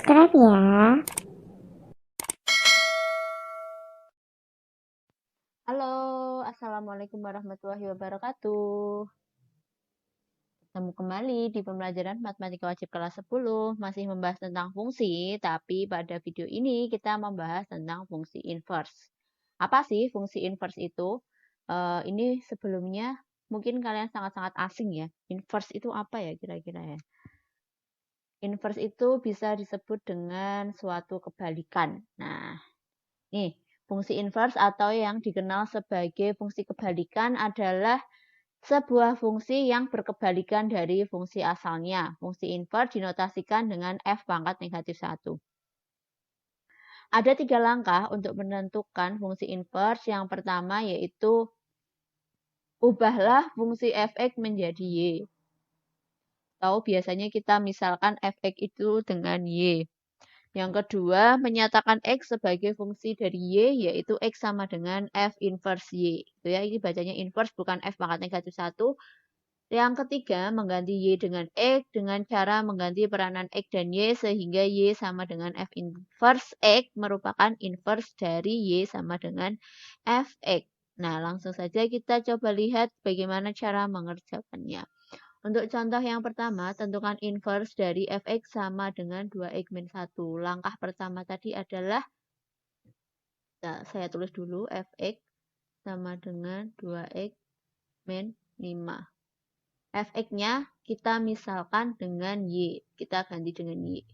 subscribe ya. Halo, Assalamualaikum warahmatullahi wabarakatuh. Ketemu kembali di pembelajaran Matematika Wajib kelas 10, masih membahas tentang fungsi, tapi pada video ini kita membahas tentang fungsi inverse. Apa sih fungsi inverse itu? Ini sebelumnya mungkin kalian sangat-sangat asing ya. Inverse itu apa ya kira-kira ya? Inverse itu bisa disebut dengan suatu kebalikan. Nah, nih, fungsi inverse atau yang dikenal sebagai fungsi kebalikan adalah sebuah fungsi yang berkebalikan dari fungsi asalnya. Fungsi inverse dinotasikan dengan f pangkat negatif 1. Ada 3 langkah untuk menentukan fungsi inverse. Yang pertama yaitu ubahlah fungsi f(x) menjadi y. Atau biasanya kita misalkan f(x) itu dengan y. Yang kedua, menyatakan x sebagai fungsi dari y, yaitu x sama dengan f inverse y. Itu ya, ini bacanya inverse bukan f pangkat negatif 1. Yang ketiga, mengganti y dengan x dengan cara mengganti peranan x dan y sehingga y sama dengan f inverse x merupakan inverse dari y sama dengan fx. Nah, langsung saja kita coba lihat bagaimana cara mengerjakannya. Untuk contoh yang pertama, tentukan inverse dari fx sama dengan 2x min 1. Langkah pertama tadi adalah, nah, saya tulis dulu, fx sama dengan 2x min 5. fx-nya kita misalkan dengan y. Kita ganti dengan y.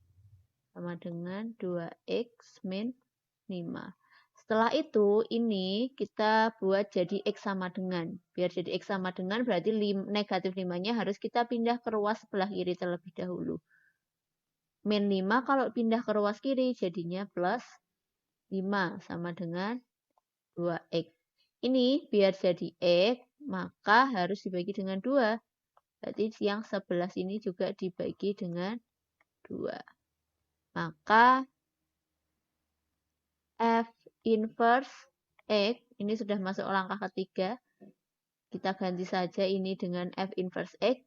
Sama dengan 2x min 5. Setelah itu, ini kita buat jadi x sama dengan. Biar jadi x sama dengan berarti negatif 5-nya harus kita pindah ke ruas sebelah kiri terlebih dahulu. Min 5 kalau pindah ke ruas kiri jadinya plus 5 sama dengan 2x. Ini biar jadi x, maka harus dibagi dengan 2. Berarti yang sebelah sini juga dibagi dengan 2. Maka f inverse x, ini sudah masuk langkah ketiga. Kita ganti saja ini dengan f inverse x.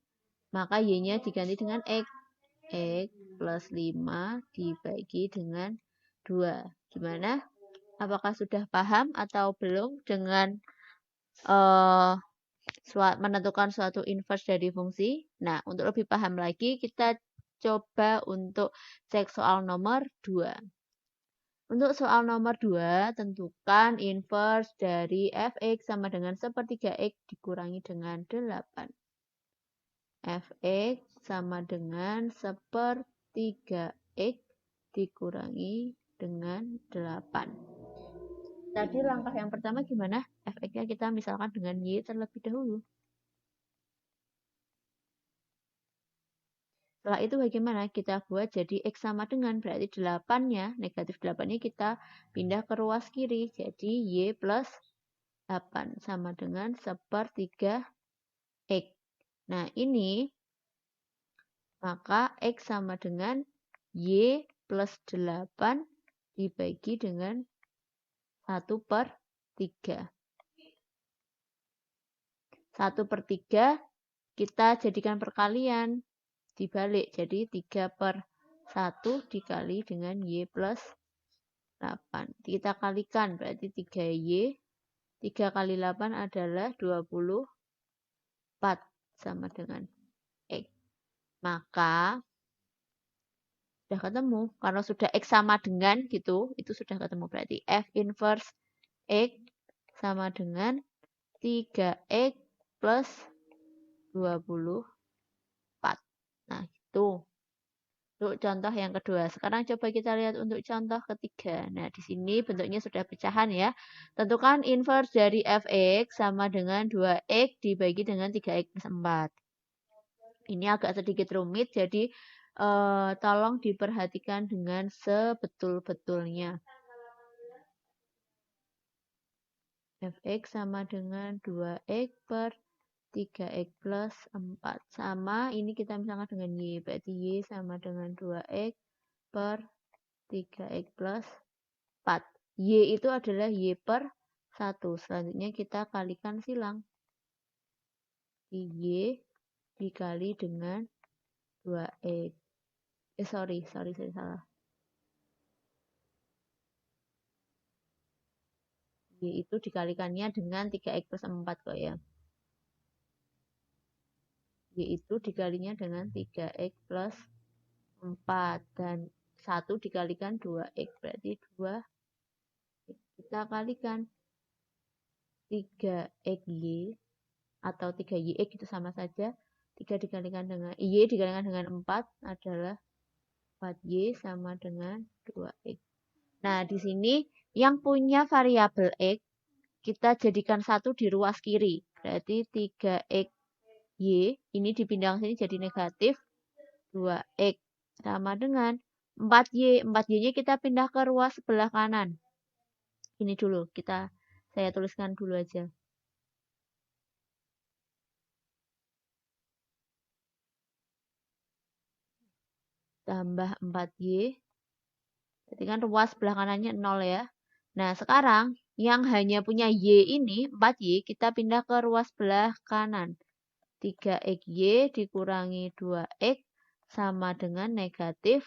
Maka y-nya diganti dengan x. X plus 5 dibagi dengan 2. Gimana? Apakah sudah paham atau belum dengan menentukan suatu inverse dari fungsi? Nah, untuk lebih paham lagi, kita coba untuk cek soal nomor 2. Untuk soal nomor 2, tentukan inverse dari fx sama dengan sepertiga x dikurangi dengan 8. Fx sama dengan sepertiga x dikurangi dengan 8. Tadi langkah yang pertama gimana? Fx-nya kita misalkan dengan y terlebih dahulu. Setelah itu bagaimana? Kita buat jadi x sama dengan, berarti 8-nya, negatif 8-nya kita pindah ke ruas kiri. Jadi y plus 8 sama dengan sepertiga x. Nah ini, maka x sama dengan y plus 8 dibagi dengan 1/3. 1/3 kita jadikan perkalian. Dibalik, jadi 3/1 dikali dengan y plus 8. Kita kalikan, berarti 3y. 3 kali 8 adalah 24 sama dengan x. Maka sudah ketemu. Karena sudah x sama dengan gitu, itu sudah ketemu. Berarti f inverse x sama dengan 3x plus 24. Nah, itu. Untuk contoh yang kedua. Sekarang coba kita lihat untuk contoh ketiga. Nah, di sini bentuknya sudah pecahan ya. Tentukan inverse dari fx sama dengan 2x dibagi dengan 3x plus 4. Ini agak sedikit rumit, jadi tolong diperhatikan dengan sebetul-betulnya. Fx sama dengan 2x per 3x plus 4. Sama, ini kita misalkan dengan y. Berarti y sama dengan 2x per 3x plus 4. Y itu adalah y per 1. Selanjutnya kita kalikan silang. Y dikali dengan 2x. Sorry, salah. Y itu dikalikannya dengan 3X plus 4 kok ya. Y itu dikalinya dengan 3X plus 4. Dan 1 dikalikan 2X. Berarti 2. Kita kalikan 3XY atau 3YX itu sama saja. 3 dikalikan dengan Y dikalikan dengan 4 adalah 4Y sama dengan 2X. Nah, di sini yang punya variabel X kita jadikan 1 di ruas kiri. Berarti 3XY ini dipindah ke sini jadi negatif 2X sama dengan 4Y. 4Y-nya kita pindah ke ruas sebelah kanan. Ini dulu, saya tuliskan dulu aja. Tambah 4Y. Jadi kan ruas sebelah kanannya 0 ya. Nah, sekarang yang hanya punya Y ini, 4Y, kita pindah ke ruas sebelah kanan. 3XY dikurangi 2X sama dengan negatif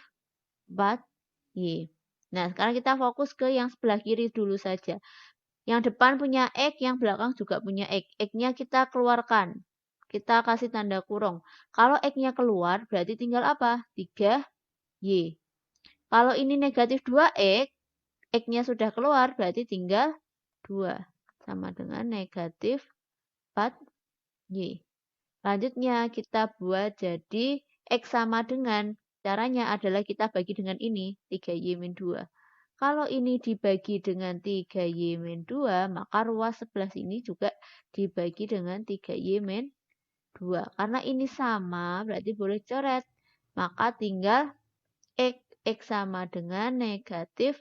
4Y. Nah, sekarang kita fokus ke yang sebelah kiri dulu saja. Yang depan punya X, yang belakang juga punya X. X-nya kita keluarkan. Kita kasih tanda kurung. Kalau X-nya keluar, berarti tinggal apa? 3Y. Kalau ini negatif 2X, X-nya sudah keluar, berarti tinggal 2. Sama dengan negatif 4Y. Selanjutnya, kita buat jadi X sama dengan, caranya adalah kita bagi dengan ini, 3Y min 2. Kalau ini dibagi dengan 3Y min 2, maka ruas sebelah sini juga dibagi dengan 3Y min 2. Karena ini sama, berarti boleh coret. Maka tinggal X sama dengan negatif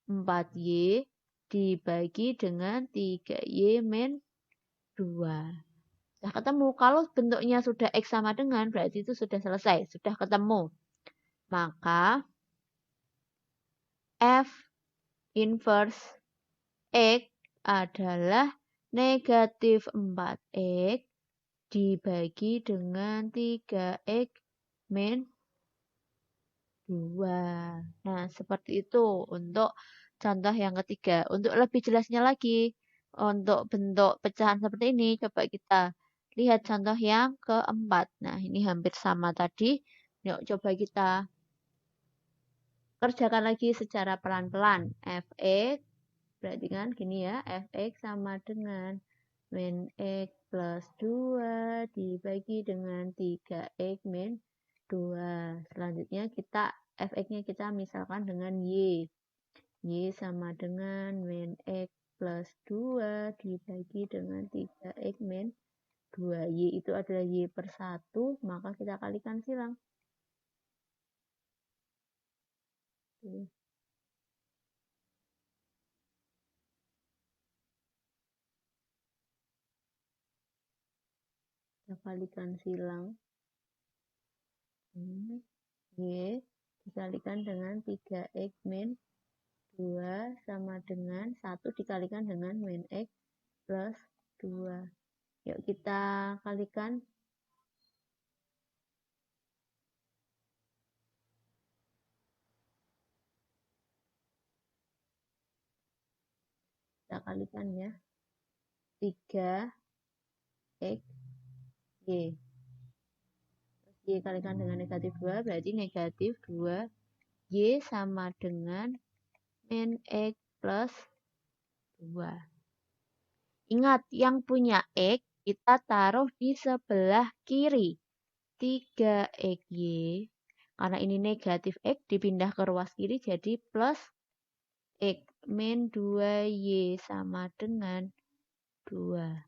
4Y dibagi dengan 3Y min 2. Sudah ketemu. Kalau bentuknya sudah X sama dengan, berarti itu sudah selesai. Sudah ketemu. Maka F inverse X adalah negatif 4X dibagi dengan 3X min 2. Nah, seperti itu untuk contoh yang ketiga. Untuk lebih jelasnya lagi, untuk bentuk pecahan seperti ini, coba kita lihat contoh yang keempat. Nah, ini hampir sama tadi. Yuk, coba kita kerjakan lagi secara pelan-pelan. Fx, berarti kan gini ya, Fx sama dengan min X plus 2 dibagi dengan 3X min 2. Selanjutnya kita Fx-nya kita misalkan dengan Y. Y sama dengan min X plus 2 dibagi dengan 3X min 2. Y itu adalah Y per 1, maka kita kalikan silang. Kita kalikan silang. Y dikalikan dengan 3X min 2 sama dengan 1 dikalikan dengan min X plus 2. Yuk kita kalikan. Kita kalikan ya. 3X Y. Y kalikan dengan negatif 2, berarti negatif 2 Y sama dengan min X plus 2. Ingat, yang punya X kita taruh di sebelah kiri. 3XY. Karena ini negatif X dipindah ke ruas kiri jadi plus X min 2Y sama dengan 2.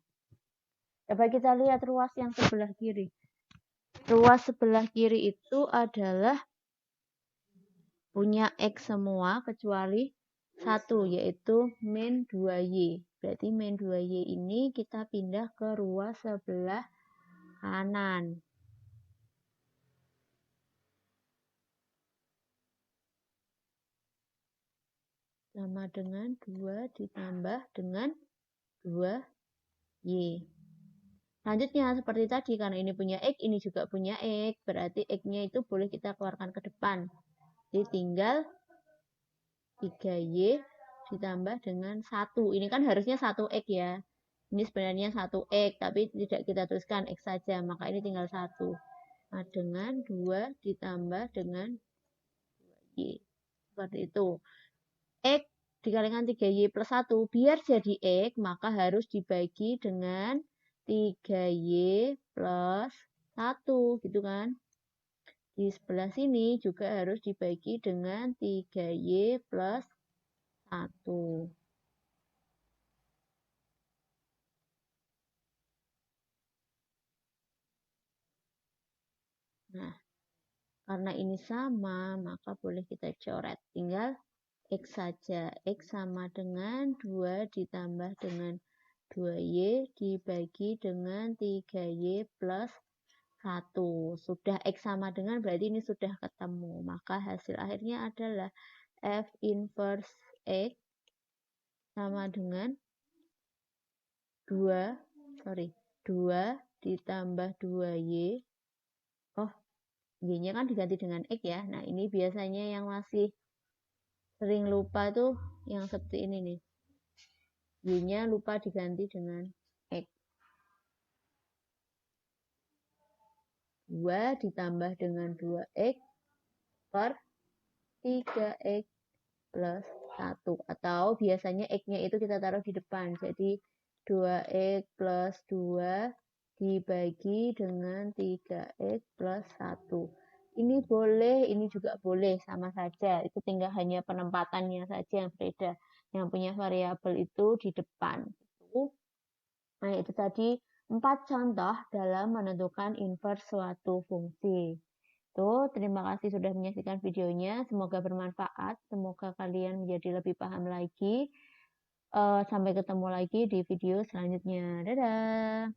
Coba kita lihat ruas yang sebelah kiri. Ruas sebelah kiri itu adalah punya X semua kecuali 1, yaitu min 2Y. Berarti min 2Y ini kita pindah ke ruas sebelah kanan. Sama dengan 2 ditambah dengan 2Y. Selanjutnya seperti tadi, karena ini punya X, ini juga punya X. Berarti X-nya itu boleh kita keluarkan ke depan. Jadi tinggal 3Y ditambah dengan 1. Ini kan harusnya 1x ya. Ini sebenarnya 1x, tapi tidak kita tuliskan x saja, maka ini tinggal 1. Nah, dengan 2 ditambah dengan 2y. Seperti itu. X dikalikan 3y plus 1, biar jadi x, maka harus dibagi dengan 3y plus 1, gitu kan. Di sebelah sini juga harus dibagi dengan 3y plus 1. Nah, karena ini sama, maka boleh kita coret. Tinggal X saja. X sama dengan 2 ditambah dengan 2y dibagi dengan 3y plus 1. Sudah X sama dengan, berarti ini sudah ketemu. Maka hasil akhirnya adalah F inverse X sama dengan 2 ditambah 2y. Oh, y-nya kan diganti dengan X ya. Nah, ini biasanya yang masih sering lupa tuh yang seperti ini nih. Y-nya lupa diganti dengan X. 2 ditambah dengan 2x per 3x plus 1. Atau biasanya x-nya itu kita taruh di depan. Jadi 2x plus 2 dibagi dengan 3x plus 1. Ini boleh, ini juga boleh, sama saja. Itu tinggal hanya penempatannya saja yang berbeda. Yang punya variabel itu di depan. Nah, itu tadi 4 contoh dalam menentukan inverse suatu fungsi. Terima kasih sudah menyaksikan videonya. Semoga bermanfaat. Semoga kalian menjadi lebih paham lagi. Sampai ketemu lagi di video selanjutnya. Dadah!